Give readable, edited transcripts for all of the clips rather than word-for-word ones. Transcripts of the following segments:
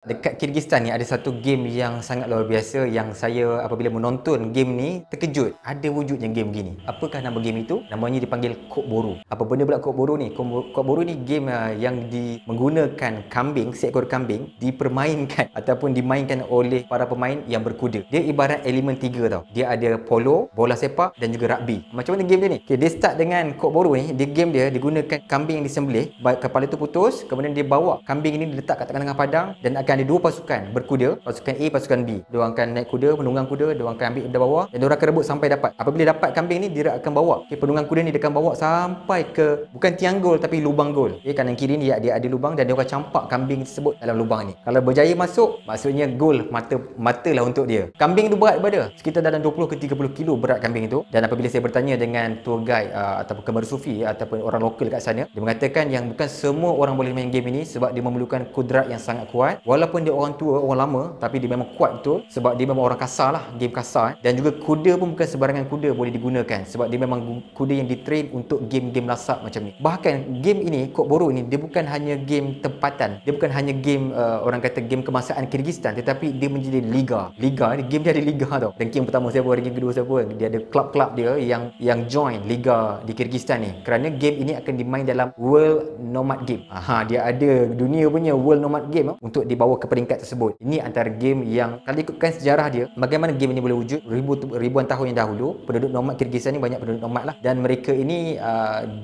Dekat Kyrgyzstan ni ada satu game yang sangat luar biasa yang saya apabila menonton game ni terkejut. Ada wujudnya game gini. Apakah nama game itu? Namanya dipanggil Kok Boru. Apa benda pula Kok Boru ni? Kok Boru ni game yang menggunakan kambing, seekor kambing dipermainkan ataupun dimainkan oleh para pemain yang berkuda. Dia ibarat elemen 3 tau. Dia ada polo, bola sepak dan juga rugby. Macam mana game dia ni? Okay, dia start dengan Kok Boru ni. Dia game dia digunakan kambing yang disembelih, kepala tu putus, kemudian dia bawa kambing ini diletak kat tengah-tengah padang dan akan ada dua pasukan berkuda, pasukan A, pasukan B. Diorang akan naik kuda, penunggang kuda, diorang akan ambil dari bawah dan diorang akan rebut sampai dapat. Apabila dapat kambing ni, dia akan bawa. Okay, penunggang kuda ni dia akan bawa sampai ke bukan tiang gol tapi lubang gol. Okay, kanan kiri ni dia ada lubang dan dia akan campak kambing tersebut dalam lubang ni. Kalau berjaya masuk, maksudnya gol, matalah untuk dia. Kambing tu berat pada sekitar dalam 20 ke 30 kilo berat kambing tu. Dan apabila saya bertanya dengan tour guide ataupun kembar sufi ataupun orang lokal kat sana, dia mengatakan yang bukan semua orang boleh main game ini sebab dia memerlukan kudrat yang sangat kuat. Walaupun dia orang tua, orang lama, tapi dia memang kuat betul sebab dia memang orang kasar lah, game kasar. Dan juga kuda pun bukan sebarangan kuda boleh digunakan sebab dia memang kuda yang ditrain untuk game-game lasak macam ni. Bahkan game ini, Kok Boru ni, dia bukan hanya game tempatan, dia bukan hanya game orang kata game kebangsaan Kyrgyzstan, tetapi dia menjadi liga. Liga ni, game dia ada liga tau. Ranking pertama siapa, ranking kedua siapa, dia ada klub-klub dia yang join liga di Kyrgyzstan ni. Kerana game ini akan dimain dalam World Nomad Game. Dia ada dunia punya World Nomad Game untuk dibawa ke peringkat tersebut. Ini antara game yang kalau ikutkan sejarah dia, bagaimana game ini boleh wujud ribuan tahun yang dahulu. Penduduk nomad Kyrgyzstan ni banyak penduduk nomad lah, dan mereka ini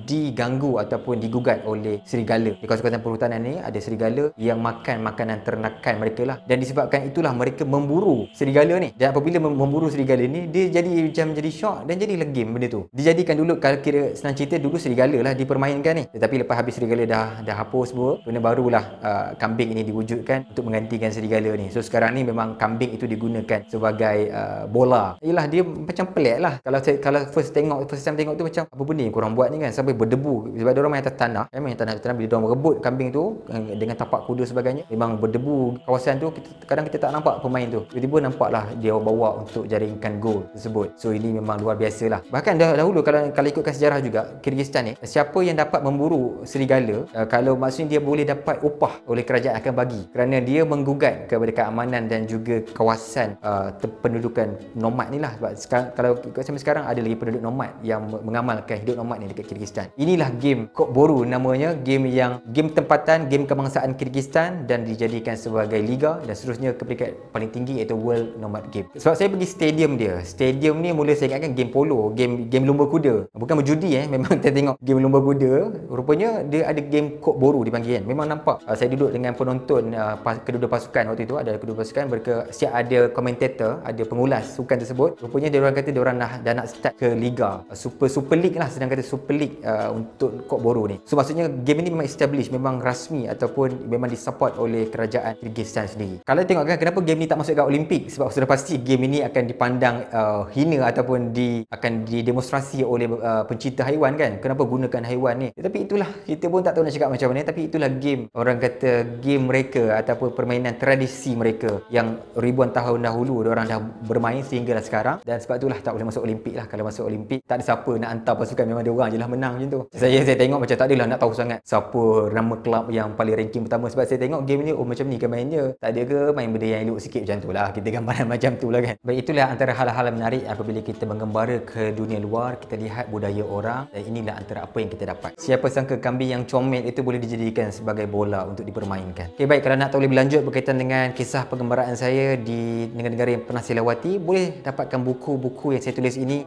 diganggu ataupun digugat oleh serigala. Di kawasan perhutanan ni ada serigala yang makan makanan ternakan mereka lah, dan disebabkan itulah mereka memburu serigala ni. Dan apabila memburu serigala ni, dia jadi shock dan jadilah game benda tu. Dijadikan dulu, kalau kira senang cerita, dulu serigala lah dipermainkan ni, tetapi lepas habis serigala dah hapus semua, kemudian barulah kambing ini diwujudkan untuk menggantikan serigala ni. So sekarang ni memang kambing itu digunakan sebagai bola. Yelah, dia macam pelik lah. Kalau first time tengok tu macam apa benda yang korang buat ni kan, sampai berdebu sebab diorang main atas tanah. Main tanah bila diorang merebut kambing tu dengan tapak kuda sebagainya, memang berdebu kawasan tu. Kadang kita tak nampak pemain tu, tiba-tiba nampaklah dia bawa untuk jaringkan gol tersebut. So ini memang luar biasa lah. Bahkan dahulu kalau ikutkan sejarah juga, Kyrgyzstan ni, siapa yang dapat memburu serigala, kalau maksudnya dia boleh dapat upah oleh kerajaan akan bagi, kerana dia menggugat kepada keamanan dan juga kawasan pendudukan nomad ni lah. Sebab sekarang, kalau sampai sekarang ada lagi penduduk nomad yang mengamalkan hidup nomad ni dekat Kyrgyzstan. Inilah game Kok Boru namanya, game tempatan, game kebangsaan Kyrgyzstan, dan dijadikan sebagai liga dan seterusnya ke peringkat paling tinggi iaitu World Nomad Game. Sebab saya pergi stadium dia. Stadium ni mula saya ingatkan game polo, game lumba kuda. Bukan berjudi memang saya tengok game lumba kuda. Rupanya dia ada game Kok Boru dipanggil kan. Memang nampak. Saya duduk dengan penonton kedua pasukan waktu itu, ada kedua pasukan, mereka siap ada komentator, ada pengulas sukan tersebut. Rupanya dia orang kata dia orang dah nak start ke liga Super League lah, sedang kata Super League untuk Kok Boru ni. So maksudnya game ini memang established, memang rasmi ataupun memang disupport oleh kerajaan Kyrgyzstan sendiri. Kalau tengok kan kenapa game ni tak masuk ke Olimpik, sebab sudah pasti game ini akan dipandang hina ataupun akan didemonstrasi oleh pencinta haiwan kan. Kenapa gunakan haiwan ni? Tetapi itulah, kita pun tak tahu nak cakap macam mana, tapi itulah game, orang kata game mereka ataupun permainan tradisi mereka yang ribuan tahun dahulu diorang dah bermain sehinggalah sekarang. Dan sebab itulah tak boleh masuk Olimpik lah. Kalau masuk Olimpik tak ada siapa nak hantar pasukan, memang diorang je lah menang macam tu. Saya tengok macam tak adalah nak tahu sangat siapa nama kelab yang paling ranking pertama, sebab saya tengok game ni macam ni ke mainnya, tak ada ke main benda yang elok sikit macam tu lah, kita gambaran macam tu lah kan. Baik, itulah antara hal-hal menarik apabila kita menggembara ke dunia luar, kita lihat budaya orang, dan inilah antara apa yang kita dapat. Siapa sangka kambing yang comel itu boleh dijadikan sebagai bola untuk dipermainkan. Okay, baik, kalau nak tahu lebih lanjut berkaitan dengan kisah penggembaraan saya di negara-negara yang pernah saya lewati, boleh dapatkan buku-buku yang saya tulis ini